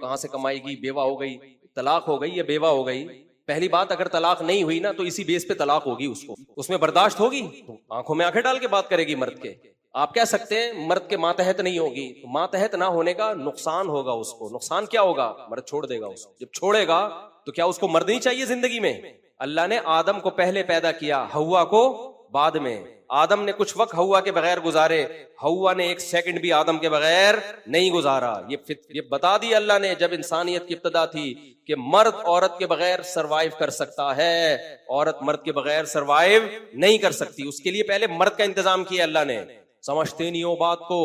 कहाँ से कमाएगी, बेवा हो गई, तलाक हो गई या बेवा हो गई। पहली बात, अगर तलाक नहीं हुई ना तो इसी बेस पे तलाक होगी, उसको उसमें बर्दाश्त होगी तो आंखों में आंखें डाल के बात करेगी मर्द के। आप कह सकते हैं मर्द के मातहत नहीं होगी, तो मातहत ना होने का नुकसान होगा उसको। नुकसान क्या होगा? मर्द छोड़ देगा उसको। जब छोड़ेगा तो क्या उसको मर्द नहीं चाहिए जिंदगी में? अल्लाह ने आदम को पहले पैदा किया, हव्वा को बाद में। आदम ने कुछ वक्त हव्वा के बगैर गुजारे, हव्वा ने एक सेकंड भी आदम के बगैर नहीं गुजारा। ये बता दिया अल्लाह ने जब इंसानियत की इब्तिदा थी कि मर्द औरत के बगैर सरवाइव कर सकता है, औरत मर्द के बगैर सरवाइव नहीं कर सकती। उसके लिए पहले मर्द का इंतजाम किया अल्लाह ने। समझते नहीं हो बात को।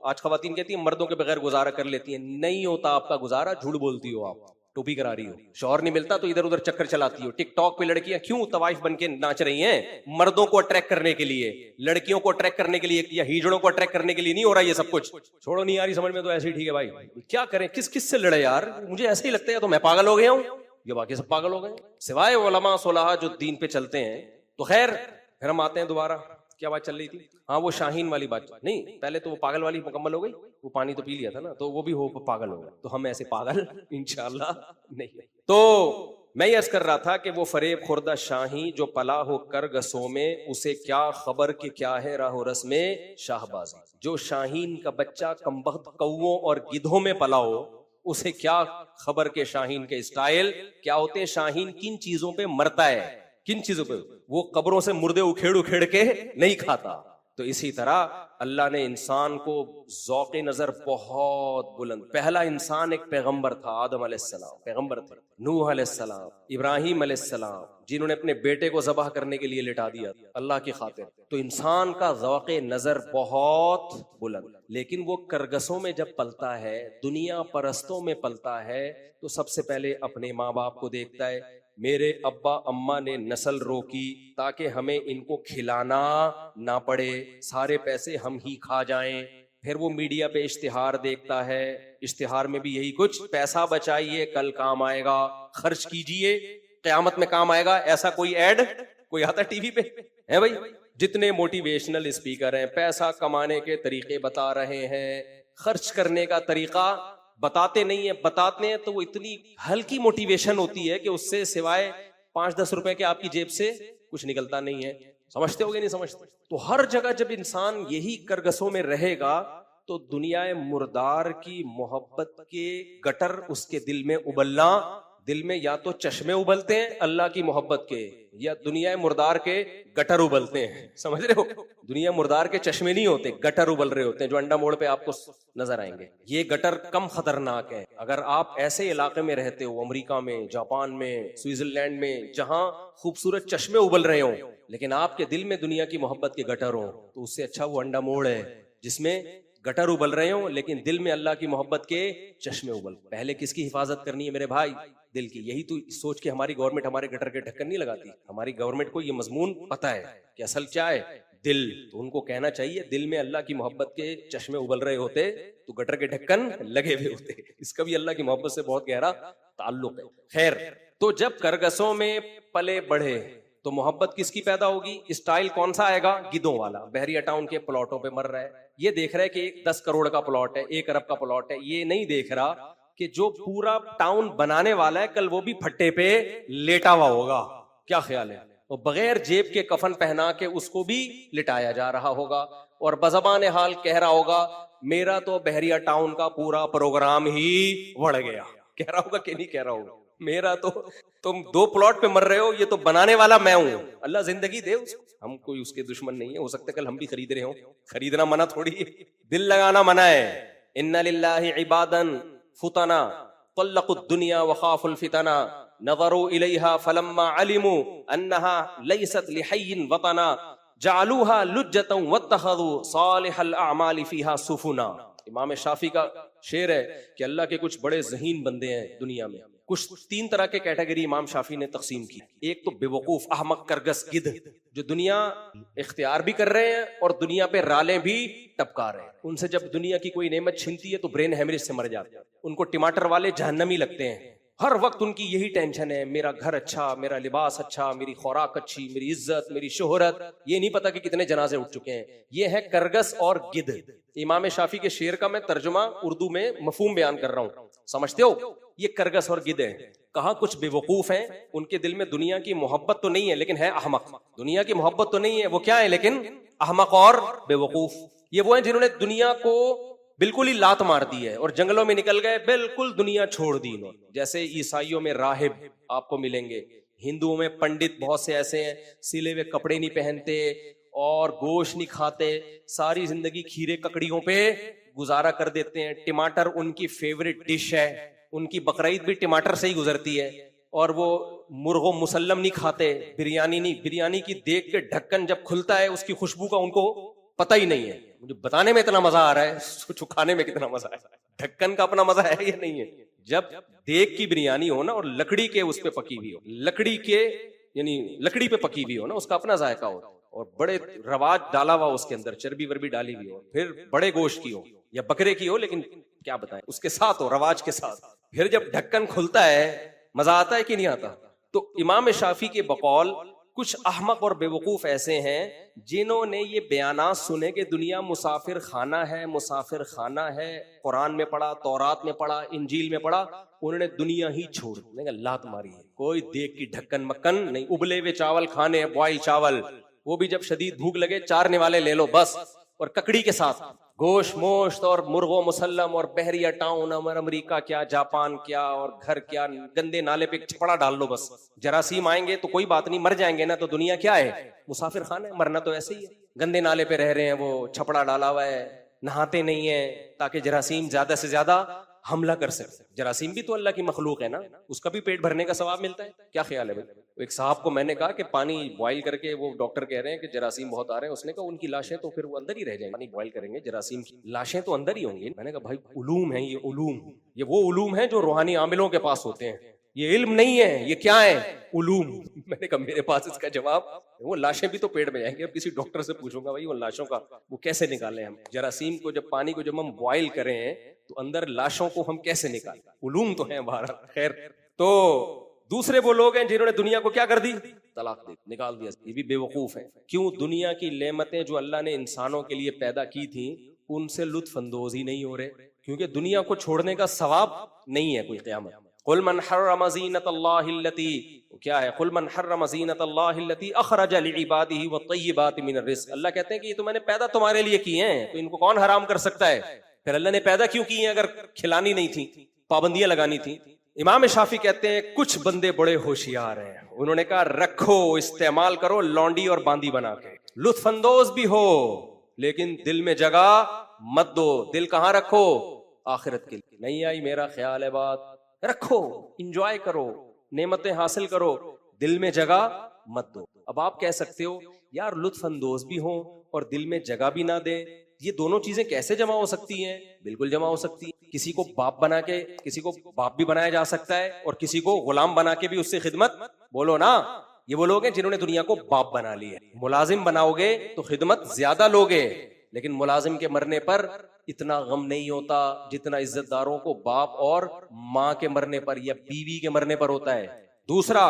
आज खवातीन कहती है मर्दों के बगैर गुजारा कर लेती है। नहीं होता आपका गुजारा, झूठ बोलती हो आप, टोपी करा रही हो। शौहर नहीं मिलता तो इधर उधर चक्कर चलाती हो। टिकटॉक पे लड़कियां क्यों तवाइफ बन के नाच रही हैं? मर्दों को अट्रैक्ट करने के लिए, लड़कियों को अट्रैक्ट करने के लिए, या हिजड़ों को अट्रैक्ट करने के लिए नहीं हो रहा ये सब कुछ। छोड़ो, नहीं आ रही समझ में तो ऐसे ही ठीक है भाई, क्या करें, किस किस से लड़े यार। मुझे ऐसे ही लगता है तो मैं पागल हो गया हूं या बाकी सब पागल हो गए, सिवाय उलमा सुलहा जो दीन पे चलते हैं। तो खैर, फिर हम आते हैं दोबारा। क्या बात चल रही थी? हाँ, वो शाहीन वाली बात नहीं, पहले तो वो पागल वाली मुकम्मल हो गई। वो पानी तो पी लिया था ना, तो वो भी हो पागल हो गया। तो हम ऐसे पागल इंशाअल्लाह नहीं। तो मैं ये अर्ज कर रहा था कि वो फरेब खुर्दा शाही जो पला हो करगसों में, उसे क्या खबर कि क्या है राहो रस में शाहबाजी। जो शाहीन का बच्चा कमबख्त कौओं और गिद्धों में पला हो, उसे क्या खबर के शाहीन के स्टाइल क्या होते हैं। शाहीन किन चीजों पे मरता है, किन चीजों पे? वो कब्रों से मुर्दे उखेड़ उखेड़ के नहीं खाता। तो इसी तरह अल्लाह ने इंसान को ज़ौक़े नजर बहुत बुलंद। पहला इंसान एक पैगंबर था, आदम अलैहिस्सलाम पैगंबर थे, नूह अलैहिस्सलाम, इब्राहिम अलैहिस्सलाम, जिन्होंने अपने बेटे को ज़बह करने के लिए लिटा दिया अल्लाह की खातिर। तो इंसान का ज़ौक़े नजर बहुत बुलंद। लेकिन वो करगसों में जब पलता है, दुनिया परस्तों में पलता है, तो सबसे पहले अपने माँ बाप को देखता है। मेरे अब्बा अम्मा ने नस्ल रोकी ताकि हमें इनको खिलाना ना पड़े, सारे पैसे हम ही खा जाएं। फिर वो मीडिया पे इश्तिहार देखता है, इश्तिहार में भी यही कुछ, पैसा बचाइए कल काम आएगा, खर्च कीजिए क़यामत में काम आएगा। ऐसा कोई ऐड कोई आता टीवी पे है भाई? जितने मोटिवेशनल स्पीकर हैं, पैसा कमाने के तरीके बता रहे हैं, खर्च करने का तरीका बताते नहीं है। बताते हैं तो वो इतनी हल्की मोटिवेशन होती है कि उससे सिवाय 5-10 रुपए के आपकी जेब से कुछ निकलता नहीं है। समझते होगे नहीं समझते? तो हर जगह जब इंसान यही करगसों में रहेगा तो दुनिया मुर्दार की मोहब्बत के गटर उसके दिल में उबलना। दिल में या तो चश्मे उबलते हैं अल्लाह की मोहब्बत के, या दुनिया मुर्दार के गटर उबलते हैं। समझ रहे हो? दुनिया मुर्दार के चश्मे नहीं होते, गटर उबल रहे होते हैं, जो अंडा मोड़ पे आपको नजर आएंगे। ये गटर कम खतरनाक है। अगर आप ऐसे इलाके में रहते हो, अमेरिका में, जापान में, स्विट्जरलैंड में, जहां खूबसूरत चश्मे उबल रहे हो, लेकिन आपके दिल में दुनिया की मोहब्बत के गटर हो, तो उससे अच्छा वो अंडा मोड़ है जिसमें गटर उबल रहे हो लेकिन दिल में अल्लाह की मोहब्बत के चश्मे उबल। पहले किसकी हिफाजत करनी है मेरे भाई? दिल की। यही तो सोच के हमारी गवर्नमेंट हमारे गटर के ढक्कन नहीं लगाती। हमारी गवर्नमेंट को ये मजमून पता है कि असल क्या है, दिल। तो उनको कहना चाहिए दिल में अल्लाह की मोहब्बत के चश्मे उबल रहे होते तो गटर के ढक्कन लगे हुए होते। इसका भी अल्लाह की मोहब्बत से बहुत गहरा ताल्लुक है। खैर, तो जब करगसों में पले बढ़े तो मोहब्बत किसकी पैदा होगी? स्टाइल कौन सा आएगा? गिद्धों वाला। बहरिया टाउन के प्लॉटों पे मर रहा है, ये देख रहा है कि 10 करोड़ का प्लॉट है, 1 अरब का प्लॉट है। ये नहीं देख रहा कि जो पूरा टाउन बनाने वाला है कल वो भी फट्टे पे लेटा हुआ होगा। क्या ख्याल है? वो बगैर जेब के कफन पहना के उसको भी लिटाया जा रहा होगा और बज़बान हाल कह रहा होगा मेरा तो बहरिया टाउन का पूरा प्रोग्राम ही बढ़ गया। कह रहा होगा कि नहीं कह रहा होगा? मेरा तो, तुम 2 प्लॉट पे मर रहे हो, ये तो बनाने वाला मैं हूं। अल्लाह जिंदगी दे उसको, हम कोई उसके दुश्मन नहीं है। हो सकता है कल हम भी खरीद रहे हो। खरीदना मना थोड़ी है, दिल लगाना मना है। इन्ना लिल्लाहि इबादन फुतना तल्लक़ुद दुनिया व खाफुल फितना नज़रू इलैहा फलम्मा अलिमू अन्नहा लैसत लिहय्यिन वतना जअलूहा लुज्जतन वत्तखज़ू सालिहल अअमालि फीहा सुफुना। इमाम शाफी का शेर है कि अल्लाह के कुछ बड़े ज़हीन बंदे हैं दुनिया में। कुछ 3 तरह के कैटेगरी इमाम शाफी ने तकसीम की। एक तो बेवकूफ, अहमक, करगस, गिद्ध, जो दुनिया इख्तियार भी कर रहे हैं और दुनिया पे रालें भी टपका रहे हैं। उनसे जब दुनिया की कोई नेमत छिनती है तो ब्रेन हेमरेज से मर जाते हैं। उनको टमाटर वाले जहन्नमी लगते हैं। हर वक्त उनकी यही टेंशन है, मेरा घर अच्छा, मेरा लिबास अच्छा, मेरी खुराक अच्छी, मेरी इज्जत, मेरी शोहरत। ये नहीं पता कि कितने जनाजे उठ चुके हैं। ये है करगस और गिद्ध। इमाम शाफी के शेर का मैं तर्जुमा उर्दू में मफहूम बयान कर रहा हूं, समझते हो? ये करगस और गिद्ध है। कहा कुछ बेवकूफ हैं, उनके दिल में दुनिया की मोहब्बत तो नहीं है लेकिन है अहमक। दुनिया की मोहब्बत तो नहीं है, वो क्या है लेकिन अहमक और बेवकूफ। ये वो हैं जिन्होंने दुनिया को बिल्कुल ही लात मार दी है और जंगलों में निकल गए, बिल्कुल दुनिया छोड़ दी इन्होंने। जैसे ईसाइयों में राहिब आपको मिलेंगे, हिंदुओं में पंडित बहुत से ऐसे हैं, सिले हुए कपड़े नहीं पहनते और गोश्त नहीं खाते, सारी जिंदगी खीरे ककड़ियों पे गुजारा कर देते हैं। टमाटर उनकी फेवरेट डिश है, उनकी बकरीद भी टमाटर से ही गुजरती है। और वो मुर्गो मुसल्लम नहीं खाते, बिरयानी नहीं। बिरयानी की देख के ढक्कन जब खुलता है उसकी खुशबू का उनको पता ही नहीं है। मुझे बताने में इतना मजा आ रहा है, सोचो खाने में कितना मजा है। ढक्कन का अपना मजा है या नहीं है? जब देग की बिरयानी हो ना और लकड़ी के उस पे पकी हुई हो, लकड़ी के यानी लकड़ी पे पकी हुई हो ना, उसका अपना जायका हो। और बड़े रवाज डाला हुआ उसके अंदर, चर्बी वर्बी डाली हुई हो, फिर बड़े गोश्त की हो या बकरे की हो, लेकिन क्या बताएं उसके साथ हो, रवाज के साथ। फिर जब ढक्कन खुलता है मजा आता है कि नहीं आता? तो इमाम शाफी के बकौल कुछ अहमक और बेवकूफ ऐसे हैं जिन्होंने ये बयानात सुने कि दुनिया मुसाफिर खाना है, मुसाफिर खाना है। कुरान में पढ़ा, तौरात में पढ़ा, इंजील में पढ़ा, उन्होंने दुनिया ही छोड़ दी, लात मारी है। कोई देख की ढक्कन मक्कन नहीं। उबले हुए चावल खाने हैं, बॉयल चावल, वो भी जब शदीद भूख लगे चारने वाले ले लो बस। और ककड़ी के साथ गोश्त मोश्त और मुर्गो मुसल्लम और बहरिया टाउन और अमेरिका क्या, जापान क्या और घर क्या, गंदे नाले पे छपड़ा डाल लो बस। जरासीम आएंगे तो कोई बात नहीं, मर जाएंगे ना, तो दुनिया क्या है? मुसाफिर खाना है, मरना तो ऐसे ही है। गंदे नाले पे रह रहे हैं, वो छपड़ा डाला हुआ है, नहाते नहीं है ताकि जरासीम ज्यादा से ज्यादा हमला कर सकते। जरासीम भी तो अल्लाह की मखलूक है ना, उसका भी पेट भरने का सवाब मिलता है। क्या ख्याल है भाई? एक साहब को मैंने कहा कि पानी बॉईल करके, वो डॉक्टर कह रहे हैं कि जरासीम बहुत आ रहे हैं। उसने कहा उनकी लाशें तो फिर वो अंदर ही रह जाएंगी, पानी बॉईल करेंगे जरासीम की लाशें तो अंदर ही होंगी। मैंने कहा भाई उलूम है ये, उलूम, ये वो उलूम है जो रूहानी आमिलों के पास होते हैं, ये इल्म नहीं है। ये क्या है? उलूम। मैंने कहा मेरे पास इसका जवाब, वो लाशें भी तो पेट में जाएंगे। अब किसी डॉक्टर से पूछूंगा भाई वो लाशों का वो कैसे निकालें हम? जरासीम को जब पानी को जब हम बॉईल करें तो अंदर लाशों को हम कैसे निकालें? उलूम तो है बाहर। खैर, तो दूसरे वो लोग हैं जिन्होंने दुनिया को क्या कर दी? तलाक दे, निकाल दिया। ये भी बेवकूफ है। क्यों? दुनिया की नेमतें जो अल्लाह ने इंसानों के लिए पैदा की थी उनसे लुत्फ अंदोज ही नहीं हो रहे, क्योंकि दुनिया को छोड़ने का सवाब नहीं है कोई क़यामत। कुल मन हर्रम ज़ीनतल्लाहिल्लती, क्या है? कुल मन हर्रम ज़ीनतल्लाहिल्लती अखरज लिइबादिही वत्तय्यिबाति मिनर रिज़्क़। अल्लाह कहते हैं कि ये तो मैंने पैदा तुम्हारे लिए किए हैं, तो इनको कौन हराम कर सकता है? फिर अल्लाह ने पैदा क्यों किए अगर खिलानी नहीं थी, पाबंदियां लगानी थी? इमाम शाफी कहते हैं कुछ बंदे बड़े होशियार हैं, उन्होंने कहा रखो, इस्तेमाल करो लौंडी और बांदी बना के, लुत्फानंदोज भी हो लेकिन दिल में जगह मत दो। दिल कहां रखो? आखिरत के लिए। नहीं आई मेरा ख्याल है बात? रखो, इंजॉय करो, नेमतें हासिल करो, दिल में जगह मत दो। अब आप कह सकते हो यार लुत्फानंदोज भी हो और दिल में जगह भी ना दे, ये दोनों चीजें कैसे जमा हो सकती हैं? बिल्कुल जमा हो सकती है। किसी को बाप बना के, किसी को बाप भी बनाया जा सकता है और किसी को गुलाम बना के भी उससे खिदमत, बोलो ना। ये वो लोग हैं जिन्होंने दुनिया को बाप बना लिया। मुलाजिम बनाओगे तो खिदमत ज्यादा लोगे, लेकिन मुलाजिम के मरने पर इतना गम नहीं होता जितना इज्जतदारों को बाप और माँ के मरने पर या बीवी के मरने पर होता है। दूसरा,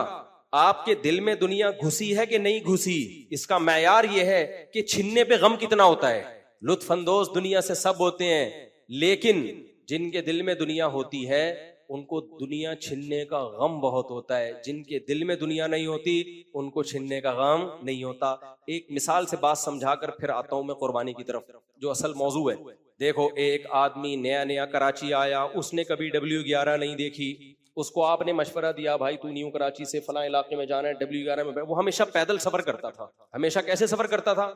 आपके दिल में दुनिया घुसी है कि नहीं घुसी, इसका मैयार यह है कि छिनने पे गम कितना होता है। लुत्फानंदोज दुनिया से सब होते हैं, लेकिन जिनके दिल में दुनिया होती है उनको दुनिया छीनने का गम बहुत होता है। जिनके दिल में दुनिया नहीं होती उनको छीनने का गम नहीं होता। एक मिसाल से बात समझाकर फिर आता हूं मैं कुर्बानी की तरफ, जो असल मौजू है। देखो, एक आदमी नया नया कराची आया, उसने कभी W11 नहीं देखी, उसको आपने मशवरा दिया भाई तू न्यू कराची से फला इलाके में जाना है, W11 में। वो हमेशा पैदल सफर करता था, हमेशा कैसे सफर करता था?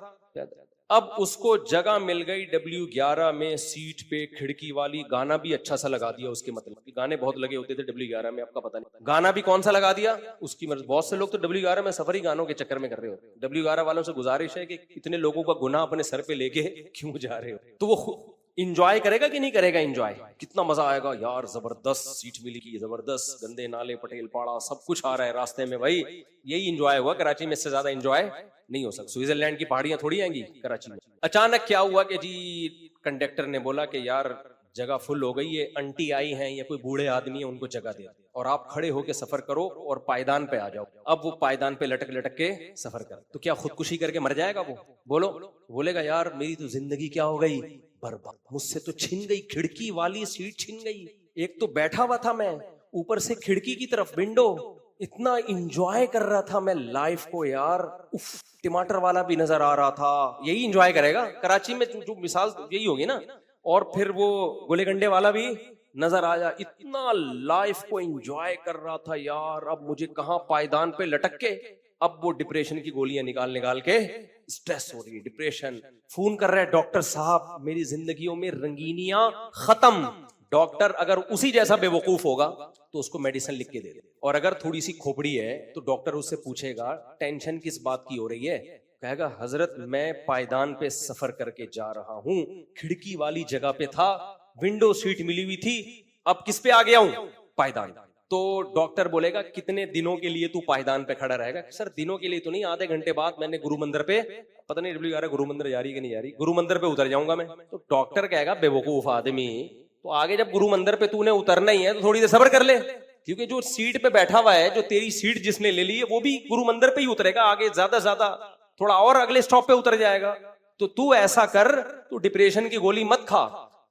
अब उसको जगह मिल गई W11 में, सीट पे खिड़की वाली, गाना भी अच्छा सा लगा दिया उसके, मतलब गाने बहुत लगे होते थे W11 में, आपका पता नहीं गाना भी कौन सा लगा दिया उसकी मर्जी। बहुत से लोग तो W11 में सफर ही गानों के चक्कर में कर रहे होते। W11 वालों से गुजारिश है कि इतने लोगों का गुनाह अपने सर पे लेके क्यों जा रहे हो? तो वो इंजॉय करेगा कि नहीं करेगा? इंजॉय कितना मजा आएगा यार, जबरदस्त सीट मिली की, जबरदस्त, गंदे नाले, पटेल पाड़ा, सब कुछ आ रहा है रास्ते में। भाई यही इंजॉय हुआ कराची में, इससे ज्यादा इंजॉय नहीं हो सकता। स्विट्जरलैंड की पहाड़ियां थोड़ी आएंगी कराची में। अचानक क्या हुआ कि जी कंडक्टर ने बोला कि यार जगह फुल हो गई, ये आंटी आई हैं या कोई बूढ़े आदमी है, उनको जगह दे और आप खड़े होके सफर करो और पायदान पे आ जाओ। अब वो पायदान पे लटक लटक के सफर कर, तो क्या खुदकुशी करके मर जाएगा वो? बोलो। बोलेगा यार मेरी तो जिंदगी क्या हो गई, बर्बाद, मुझसे तो छिन गई, खिड़की वाली सीट छिन गई। एक तो बैठा हुआ था मैं, ऊपर से खिड़की की तरफ विंडो, इतना इंजॉय कर रहा था मैं लाइफ को यार। उफ, टमाटर वाला भी नजर आ रहा था। यही इंजॉय करेगा कराची में, जो मिसाल यही होगी ना। और फिर वो गोले गंडे वाला भी नजर आया, इतना लाइफ को एंजॉय कर रहा था यार। अब मुझे कहां पायदान पे लटक के, अब वो डिप्रेशन की गोलियां निकाल निकाल के स्ट्रेस हो रही है, डिप्रेशन। फोन कर रहा है, डॉक्टर साहब मेरी जिंदगियों में रंगीनियां खत्म। डॉक्टर अगर उसी जैसा बेवकूफ होगा तो उसको मेडिसिन लिख के दे दे। और अगर थोड़ी सी खोपड़ी है तो डॉक्टर उससे पूछेगा टेंशन किस बात की हो रही है, कहेगा हजरत मैं पायदान पे सफर करके जा रहा हूं, खिड़की वाली जगह पे था, विंडो सीट मिली हुई थी, अब किस पे आ गया हूं, पायदान। तो डॉक्टर बोलेगा कितने दिनों के लिए तू पायदान पे खड़ा रहेगा? सर दिनों के लिए तो नहीं, आधे घंटे बाद मैंने गुरु मंदिर पे, पता नहीं डब्ल्यू गुरु मंदिर जा रही कि नहीं जा रही, गुरु मंदिर पे उतर जाऊंगा मैं। तो डॉक्टर कहेगा बेवकूफ आदमी, तो आगे जब गुरु मंदिर पे तूने उतरना ही है तो थोड़ी देर सब्र कर ले, क्योंकि जो सीट पे बैठा हुआ है, जो तेरी सीट जिसने ले ली है, वो भी गुरु मंदिर पे ही उतरेगा, आगे ज्यादा ज्यादा थोड़ा और अगले स्टॉप पे उतर जाएगा। तो तू ऐसा कर, तू डिप्रेशन की गोली मत खा,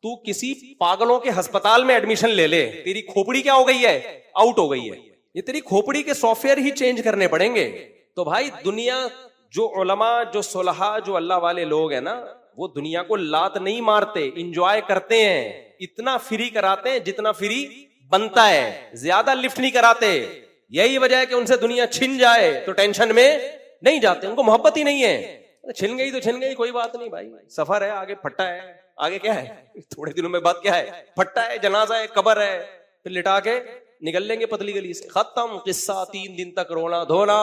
तू किसी पागलों के अस्पताल में एडमिशन ले ले। तेरी खोपड़ी क्या हो गई है, आउट हो गई है। ये तेरी खोपड़ी के सॉफ्टवेयर ही चेंज करने पड़ेंगे। तो भाई दुनिया, जो उलमा, जो सुलहा, जो अल्लाह वाले लोग हैं ना, वो दुनिया को लात नहीं मारते, इंजॉय करते हैं। इतना फ्री कराते हैं जितना फ्री बनता है, ज्यादा लिफ्ट नहीं कराते। यही वजह है कि उनसे दुनिया छिन जाए तो टेंशन में नहीं जाते, उनको मोहब्बत ही नहीं है। छिन गई तो छिन गई, कोई बात नहीं भाई, सफर है, आगे फट्टा है, आगे क्या है, थोड़े दिनों में बाद क्या है, फट्टा है, जनाजा है, कब्र है, फिर लिटा के निकल लेंगे पतली गली से, खत्म किस्सा। 3 दिन तक रोना धोना,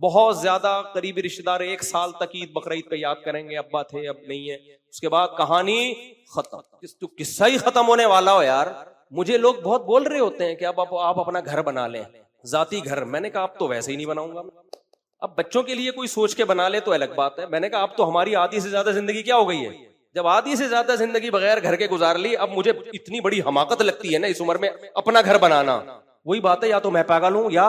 बहुत ज्यादा करीबी रिश्तेदार 1 साल तक ईद बकरीद पे याद करेंगे, अब्बा थे अब नहीं है, उसके बाद कहानी खत्म। तो किस्सा ही खत्म होने वाला हो यार। मुझे लोग बहुत बोल रहे होते हैं कि अब आप अपना घर बना लें, जाती घर। मैंने कहा अब तो वैसे ही नहीं बनाऊंगा। अब बच्चों के लिए कोई सोच के बना ले तो अलग बात है। मैंने कहा अब तो हमारी आधी से ज्यादा जिंदगी क्या हो गई है, जब आधी से ज्यादा जिंदगी बगैर घर के गुजार ली, अब मुझे इतनी बड़ी हमाकत लगती है ना इस उम्र में अपना घर बनाना। वही बात है, या तो मैं पागल हूं या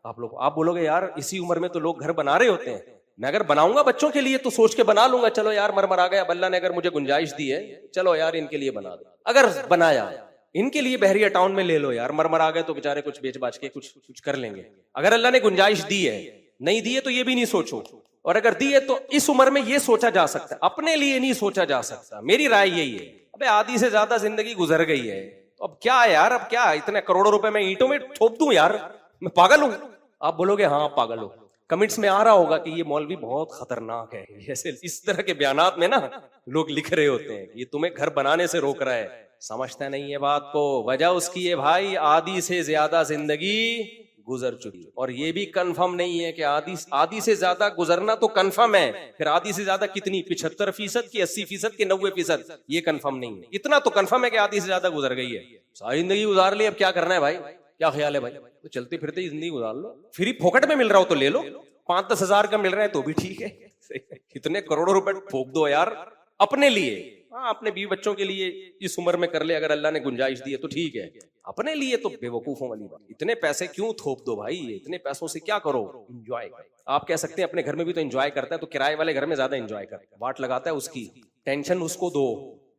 आप बोलोगे यार इसी उम्र में तो लोग घर बना रहे होते हैं। मैं अगर बनाऊंगा बच्चों के लिए तो सोच के बना लूंगा, चलो यार मर आ गया, अल्लाह ने अगर मुझे गुंजाइश दी है, चलो यार इनके लिए बना दो। अगर बनाया, इनके लिए बहरिया टाउन में ले लो यार, मर आ गए तो बेचारे कुछ बेच बाच के कुछ कर लेंगे। अगर अल्लाह ने गुंजाइश दी है, नहीं दी है तो ये भी नहीं सोचो, और अगर दी है तो इस उम्र में ये सोचा जा सकता है, अपने लिए नहीं सोचा जा सकता। मेरी राय यही है। अबे आधी से ज्यादा जिंदगी गुजर गई है, तो अब क्या है यार, अब क्या इतने करोड़ों रुपए मैं ईंटों में ठोक दूं यार, मैं पागल हूं? आप बोलोगे हाँ आप पागल हो। कमेंट्स में आ रहा होगा कि ये मौलवी बहुत खतरनाक है, ऐसे इस तरह के बयानात में ना लोग लिख रहे होते हैं कि ये तुम्हें घर बनाने से रोक रहा है। समझते नहीं है बात को। वजह उसकी है भाई, आधी से ज्यादा जिंदगी गुजर चुकी, और ये भी कंफर्म नहीं है कि आधी से ज्यादा गुजरना तो कंफर्म है, फिर आधी से ज्यादा कितनी, 75% की 80% की 90%, ये कंफर्म नहीं है। इतना तो कंफर्म है कि आधी से ज्यादा गुजर गई है। सारी जिंदगी गुजार ली, अब क्या करना है भाई, क्या ख्याल है भाई? तो चलते फिरते ही जिंदगी गुजार लो, फ्री फोकट में मिल रहा हो तो ले लो, 5-10 हजार का मिल रहा है तो भी ठीक है। कितने करोड़ों रुपए ठोक दो यार अपने लिए। हाँ अपने बीवी बच्चों के लिए इस उम्र में कर ले, अगर अल्लाह ने गुंजाइश दी है तो ठीक है। अपने लिए तो बेवकूफों वाली बात। इतने पैसे क्यों थोप दो भाई, इतने पैसों से क्या करो, एंजॉय। आप कह सकते हैं अपने घर में भी तो एंजॉय करता है, तो किराए वाले घर में ज्यादा एंजॉय करता है, वाट लगाता है, उसकी टेंशन उसको दो।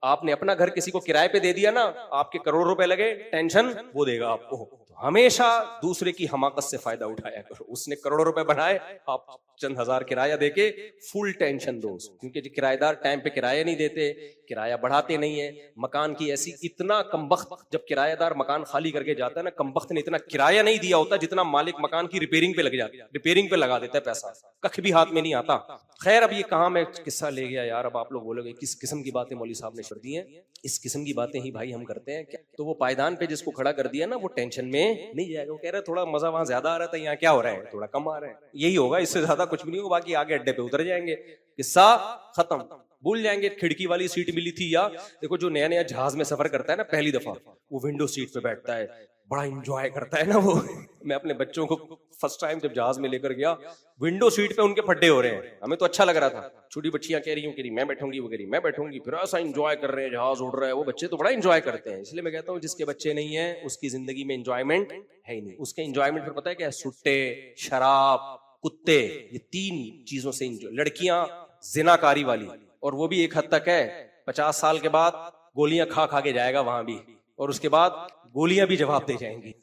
आपने अपना घर किसी को किराए पे दे दिया ना, आपके करोड़ों रुपए लगे, टेंशन वो देगा आपको। हमेशा दूसरे की हमाकत से फायदा उठाया करो। उसने करोड़ों रुपए बनाए, आप चंद हजार किराया देके फुल टेंशन दो, क्योंकि जो किराएदार टाइम पे किराया नहीं देते, किराया बढ़ाते नहीं है। मकान की ऐसी इतना कमबख्त, जब किराएदार मकान खाली करके जाता है ना, कमबख्त ने इतना किराया नहीं दिया होता जितना मालिक मकान की रिपेयरिंग पे लग जाता है, रिपेयरिंग पे लगा देता है पैसा, कख भी हाथ में नहीं आता। खैर अब ये कहां मैं किस्सा ले गया यार। अब आप लोग बोलोगे किस किस्म की बातें मौलवी साहब ने कर दी हैं। इस किस्म की बातें ही भाई हम करते हैं क्या? तो वो पायदान पे जिसको खड़ा कर दिया ना, वो टेंशन में नहीं जाएगा। वो कह रहा है थोड़ा मजा वहां ज्यादा आ रहा था, यहाँ क्या हो रहा है, थोड़ा कम आ रहा है, यही होगा, इससे ज्यादा कुछ भी नहीं होगा। बाकी आगे अड्डे पे उतर जाएंगे, किस्सा खत्म, भूल जाएंगे खिड़की वाली सीट मिली थी। या देखो जो नया नया जहाज में सफर करता है ना पहली दफा, वो विंडो सीट पे बैठता है, बड़ा इंजॉय करता है ना वो। मैं अपने बच्चों को फर्स्ट टाइम जब जहाज में लेकर गया, विंडो सीट पे उनके फड्डे हो रहे हैं, हमें तो अच्छा लग रहा था। छोटी बच्चियां कह रही मैं बैठूंगी, वो कह रही मैं बैठूंगी, फिर ऐसा इंजॉय कर रहे हैं, जहाज उड़ रहा है। वो बच्चे तो बड़ा इंजॉय करते हैं। इसलिए मैं कहता हूँ जिसके बच्चे नहीं है उसकी जिंदगी में इंजॉयमेंट है ही नहीं। उसके इंजॉयमेंट फिर पता है क्या है? सुट्टे, शराब, कुत्ते, ये 3 चीजों से इंजॉय। लड़कियां जिनाकारी वाली, और वो भी एक हद तक है। 50 साल के बाद गोलियां खा खा के जाएगा वहां भी, और उसके बाद गोलियां भी जवाब दे जाएंगी।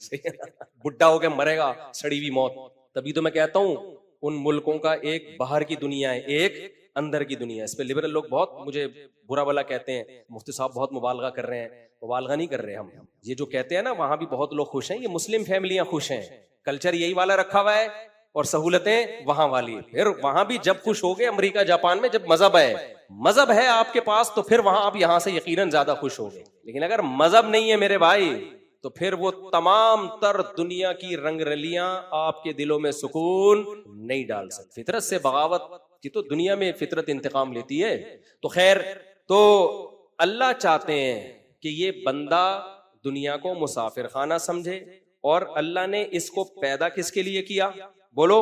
बुढ़ा होकर मरेगा सड़ी हुई मौत। तभी तो मैं कहता हूं उन मुल्कों का एक बाहर की दुनिया है, एक अंदर की दुनिया है। इस पे लिबरल लोग बहुत मुझे बुरा भला कहते हैं, मुफ्ती साहब बहुत मुबालगा कर रहे हैं। मुबालगा नहीं कर रहे हम। ये जो कहते हैं ना वहां भी बहुत लोग खुश हैं, ये मुस्लिम फैमिलियां खुश हैं। कल्चर यही वाला रखा हुआ है और सहूलतें वहां वाली। फिर वहां भी जब खुश हो गए, अमेरिका जापान में जब मजहब है आपके पास, तो फिर वहां आप यहां से यकीनन ज्यादा खुश हो गए। लेकिन अगर मजहब नहीं है मेरे भाई, तो फिर वो तमाम तर दुनिया की रंगरलियां आपके दिलों में सुकून नहीं डाल सकती। फितरत से बगावत की तो दुनिया में फितरत इंतकाम लेती है। तो खैर, तो अल्लाह चाहते हैं कि ये बंदा दुनिया को मुसाफिर खाना समझे, और अल्लाह ने इसको पैदा किसके लिए किया? बोलो,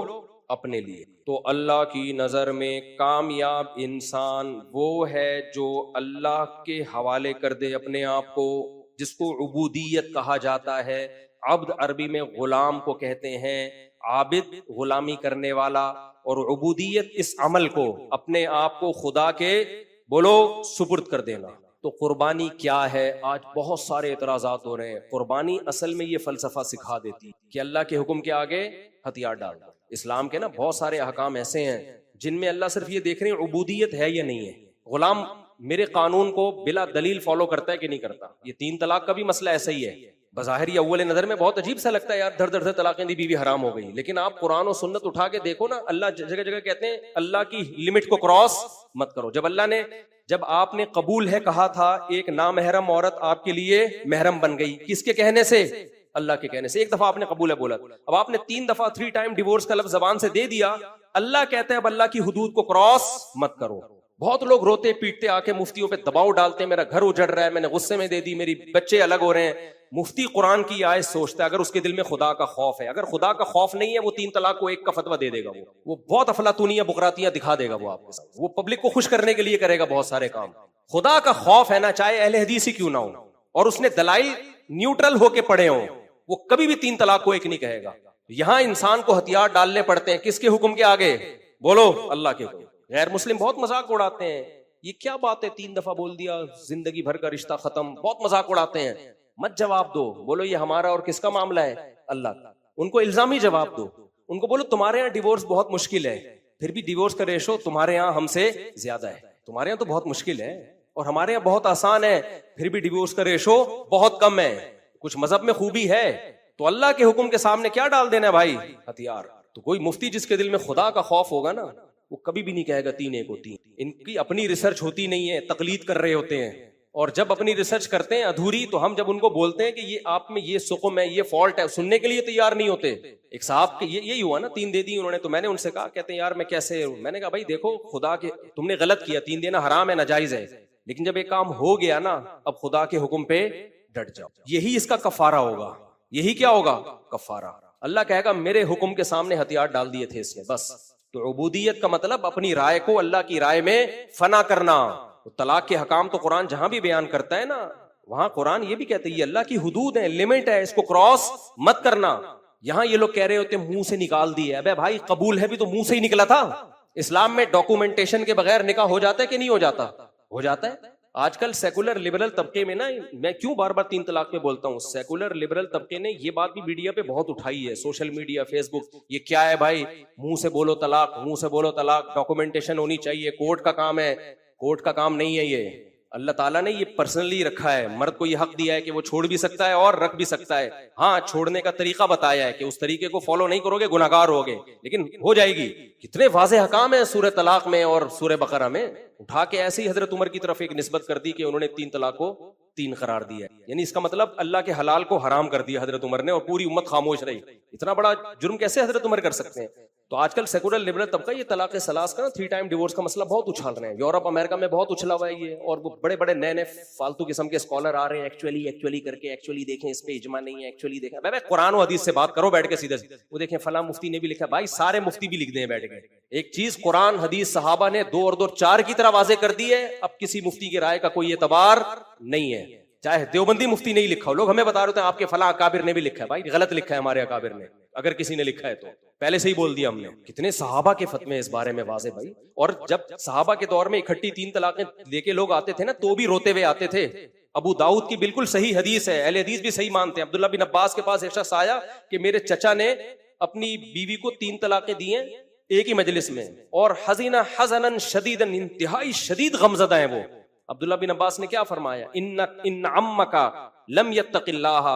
अपने लिए। तो अल्लाह की नजर में कामयाब इंसान वो है जो अल्लाह के हवाले कर दे अपने आप को, जिसको उबूदियत कहा जाता है। अब्द अरबी में गुलाम को कहते हैं, आबिद गुलामी करने वाला, और उबूदियत इस अमल को, अपने आप को खुदा के बोलो सुपुर्द कर देना। तो कुर्बानी क्या है? आज बहुत सारे एतराजात हो रहे हैं। कुर्बानी असल में ये फलसफा सिखा देती है कि अल्लाह के हुक्म के आगे हथियार डाल दो। इस्लाम के ना बहुत सारे अहकाम ऐसे हैं जिनमें अल्लाह सिर्फ ये देख रहे हैं उबूदियत है या नहीं है। गुलाम मेरे कानून को बिला दलील फॉलो करता है कि नहीं करता। ये 3 तलाक का भी मसला ऐसा ही है। बज़ाहिर या अव्वल नजर में बहुत अजीब सा लगता है, यार धर धर धर तलाकें दी, बीवी हराम हो गई। लेकिन आप कुरान और सुन्नत उठा के देखो ना, अल्लाह जगह जगह कहते हैं अल्लाह की लिमिट को क्रॉस मत करो। जब आपने कबूल है कहा था, एक नामहरम औरत आपके लिए महरम बन गई, किसके कहने से? अल्लाह के कहने से। एक दफा आपने कबूल है बोला, अब आपने 3 दफा 3 टाइम डिवोर्स का लफ्ज जबान से दे दिया। अल्लाह कहते हैं अब अल्लाह की हुदूद को क्रॉस मत करो। बहुत लोग रोते पीटते आके मुफ्तियों पे दबाव डालते हैं, मेरा घर उजड़ रहा है, मैंने गुस्से में दे दी, मेरी बच्चे अलग हो रहे हैं। मुफ्ती कुरान की आयत सोचता है, अगर उसके दिल में खुदा का खौफ है। अगर खुदा का खौफ नहीं है, वो 3 तलाक को 1 का फतवा दे देगा। वो बहुत अफलातूनियां बुकरातियां दिखा देगा। वो आपके साथ वो पब्लिक को खुश करने के लिए करेगा बहुत सारे काम। खुदा का खौफ है ना, चाहे अहले हदीस ही क्यों ना हो, और उसने दलाइल न्यूट्रल होके पढ़े हो, वो कभी भी 3 तलाक को 1 नहीं कहेगा। यहां इंसान को हथियार डालने पड़ते हैं, किसके हुक्म के आगे? बोलो, अल्लाह के हुक्म। गैर मुस्लिम बहुत मजाक उड़ाते हैं, ये क्या बात है, 3 दफा बोल दिया जिंदगी भर का रिश्ता खत्म। बहुत मजाक उड़ाते हैं। मत जवाब दो, बोलो ये हमारा और किसका मामला है? अल्लाह का। उनको इल्जामी जवाब दो। उनको बोलो तुम्हारे यहाँ डिवोर्स बहुत मुश्किल है, फिर भी डिवोर्स का रेशो तुम्हारे यहाँ हमसे ज्यादा है। तुम्हारे यहाँ तो बहुत मुश्किल है और हमारे यहाँ बहुत आसान है, फिर भी डिवोर्स का रेशो बहुत कम है। कुछ मजहब में खूबी है, तो अल्लाह के हुक्म के सामने क्या डाल देना है भाई? हथियार। तो कोई मुफ्ती जिसके दिल में खुदा का खौफ होगा ना, वो कभी भी नहीं कहेगा 3 1 को 3। इनकी अपनी रिसर्च होती नहीं है, तकलीद कर रहे होते हैं। और जब अपनी रिसर्च करते हैं अधूरी, तो हम जब उनको बोलते हैं कि ये आप में ये सुकुम है, ये फॉल्ट है, सुनने के लिए तैयार नहीं होते। एक साहब के यही हुआ ना, 3 दे दी उन्होंने, तो मैंने उनसे कहा, कहते हैं यार मैं कैसे? मैंने कहा भाई देखो, खुदा के तुमने गलत किया, 3 देना हराम है, नाजायज है, लेकिन जब एक काम हो गया ना, अब खुदा के हुक्म पे डट जाओ। यही इसका कफारा होगा। यही क्या होगा? कफारा। अल्लाह कहेगा मेरे हुक्म के सामने हथियार डाल दिए थे इसने, बस। तो उबूदियत का मतलब अपनी राय को अल्लाह की राय में फना करना। तो तलाक के हकाम तो कुरान जहां भी बयान करता है ना, वहां कुरान ये भी कहते हैं ये अल्लाह की हुदूद है, लिमिट है, इसको क्रॉस मत करना। यहां ये लोग कह रहे होते मुंह से निकाल दिए। अबे भाई, कबूल है भी तो मुंह से ही निकला था। इस्लाम में डॉक्यूमेंटेशन के बगैर निकाह हो जाता है कि नहीं हो जाता? हो जाता है। आजकल सेकुलर लिबरल तबके में ना, मैं क्यों बार बार 3 तलाक में बोलता हूँ, सेकुलर लिबरल तबके ने ये बात भी मीडिया पे बहुत उठाई है, सोशल मीडिया, फेसबुक। ये क्या है भाई, मुंह से बोलो तलाक, मुंह से बोलो तलाक, डॉक्यूमेंटेशन होनी चाहिए, कोर्ट का काम है। कोर्ट का काम नहीं है ये। अल्लाह ताला ने ये पर्सनली रखा है। मर्द को ये हक दिया है कि वो छोड़ भी सकता है और रख भी सकता है। हाँ, छोड़ने का तरीका बताया है कि उस तरीके को फॉलो नहीं करोगे गुनाहगार होगे, लेकिन हो जाएगी। कितने वाज़े हकाम है सूरह तलाक में और सूरह बकरा में। उठा के ऐसे ही हजरत उमर की तरफ एक निस्बत कर दी कि उन्होंने 3 तलाक को 3 करार दिया, यानी इसका मतलब अल्लाह के हलाल को हराम कर दिया हजरत उमर ने, और पूरी उम्मत खामोश रही। इतना बड़ा जुर्म कैसे हजरत उमर कर सकते हैं? तो आजकल सेकुलर लिबरल तबका ये तलाक सलास का ना 3 टाइम डिवोर्स का मसला बहुत उछाल रहे हैं। यूरोप अमेरिका में बहुत उछला हुआ है ये, और वो बड़े बड़े नए नए फालतू किस्म के स्कॉलर आ रहे हैं, एक्चुअली करके, एक्चुअली देखें इस पे इजमा नहीं है, एक्चुअली देखें। भाई कुरान और हदीस से बात करो बैठ के सीधे सीधे। वो देखें फला मुफ्ती ने भी लिखा, भाई सारे मुफ्ती भी लिख दें बैठ के। एक चीज कुरान हदीस सहाबा ने 2 और 2 4 की तरह वाजे कर दी है, अब किसी मुफ्ती की राय का कोई एतबार नहीं है। चाहे देवबंदी मुफ्ती नहीं लिखा हो, लोग हमें बता रहे थे आपके फला अकाबिर ने भी लिखा है। भाई गलत लिखा है हमारे अकाबिर ने, अगर किसी ने लिखा है तो पहले से ही बोल दिया हमने। कितने सहाबा के फतवे इस बारे में वाजे भाई। और जब सहाबा के दौर में इकट्ठी 3 तलाकें लेके लोग आते थे ना, तो भी रोते हुए आते थे। अबू दाऊद की बिल्कुल सही हदीस है, अहले हदीस भी सही मानते हैं। अब्दुल्लाह बिन अब्बास के पास एक शख्स आया कि मेरे चचा ने अपनी बीवी को 3 तलाकें दी हैं एक ही मजलिस में, और हज़ीना हज़नन शदीदन, इंतहाई शदीद गमज़दा है वो। अब्दुल्लाह बिन अब्बास ने क्या फरमाया, इन अम्मका लम यत्तक़िल्लाह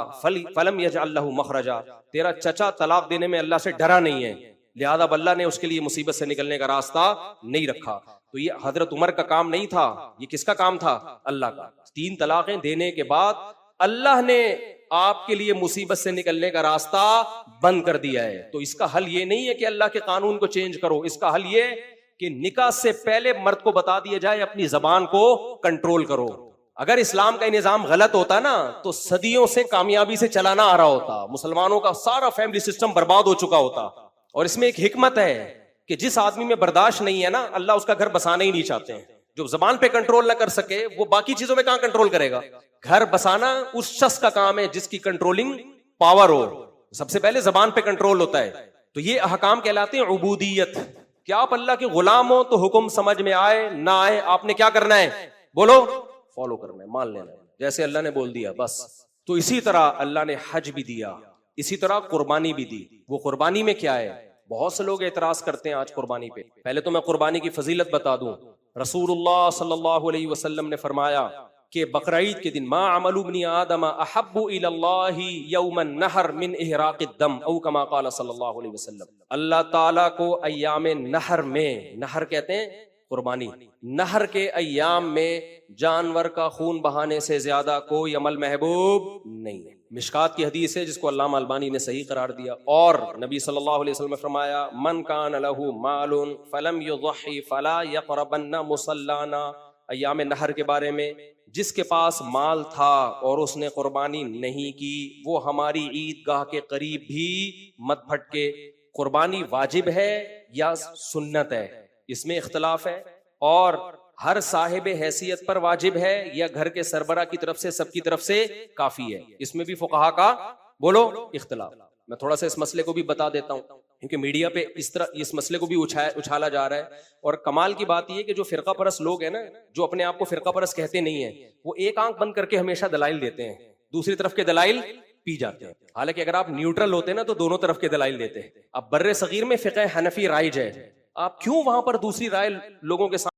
फलम यजअल लहू मखरजा। तेरा चचा तलाक देने में अल्लाह से डरा नहीं है, लिहाजा अल्लाह ने उसके लिए मुसीबत से निकलने का रास्ता नहीं रखा। तो ये हजरत उमर का काम नहीं था, ये किसका काम था? अल्लाह का। 3 तलाकें देने के बाद अल्लाह ने आपके लिए मुसीबत से निकलने का रास्ता बंद कर दिया है। तो इसका हल ये नहीं है कि अल्लाह के कानून को चेंज करो, इसका हल ये कि निकाह से पहले मर्द को बता दिया जाए अपनी जबान को कंट्रोल करो। अगर इस्लाम का निजाम गलत होता ना, तो सदियों से कामयाबी से चलाना आ रहा होता, मुसलमानों का सारा फैमिली सिस्टम बर्बाद हो चुका होता। और इसमें एक हिकमत है कि जिस आदमी में बर्दाश्त नहीं है ना, अल्लाह उसका घर बसाना ही नहीं चाहते हैं। जो जबान पे कंट्रोल ना कर सके, वो बाकी चीजों में कहां कंट्रोल करेगा? घर बसाना उस शख्स का काम है जिसकी कंट्रोलिंग पावर हो। सबसे पहले जबान पे कंट्रोल होता है। तो ये अहकाम कहलाते हैं उबूदियत। कि आप अल्लाह के गुलाम हो तो हुक्म समझ में आए ना आए, आपने क्या करना है? बोलो, फॉलो करना है, मान लेना है, जैसे अल्लाह ने बोल दिया बस। तो इसी तरह अल्लाह ने हज भी दिया, इसी तरह कुर्बानी भी दी। वो कुर्बानी में क्या है? बहुत से लोग एतराज करते हैं आज कुर्बानी पे। पहले तो मैं कुर्बानी की फजीलत बता दूं। रसूलुल्लाह सल्लल्लाहु अलैहि वसल्लम ने फरमाया कि बकरीद के दिन मा अमलु इब्नी आदम अहब्बु इलल्लाहि यौमन नहर मिन इहराक़िद दम औ कमा क़ाल सल्लल्लाहु अलैहि वसल्लम। अल्लाह ताला को अय्याम नहर में, नहर कहते हैं कुर्बानी, नहर के अय्याम में जानवर का खून बहाने से ज्यादा कोई अमल महबूब नहीं है। मिशकात की हदीस है जिसको अल्लामा अलबानी ने सही करार दिया। और नबी सल्लल्लाहु अलैहि वसल्लम ने फरमाया मन कान लहू मालुन फलम युज़ही फला यक़रबन्ना मुसल्लाना। अय्याम नहर के बारे में, जिसके पास माल था और उसने कुर्बानी नहीं की, वो हमारी ईदगाह के करीब भी मत भटके। कुर्बानी वाजिब है या सुन्नत है, इसमें इख्तलाफ है। और हर साहिब हैसियत पर वाजिब है या घर के सरबरा की तरफ से, सबकी तरफ से काफी है, इसमें भी फुकहा का बोलो इख्तलाफ। मैं थोड़ा सा इस मसले को भी बता देता हूँ, क्योंकि मीडिया पे इस तरह इस मसले को भी उछाला जा रहा है। और कमाल की बात यह कि जो फिरका परस्त लोग हैं ना, जो अपने आप को फिरका परस्त कहते नहीं है, वो एक आंख बंद करके हमेशा दलाइल देते हैं, दूसरी तरफ के दलाइल पी जाते हैं। हालांकि अगर आप न्यूट्रल होते ना तो दोनों तरफ के दलाइल देते हैं। अब बर्रे सगीर में फिक़ह हनफी राइज है, आप क्यों वहां पर दूसरी राय लोगों के साथ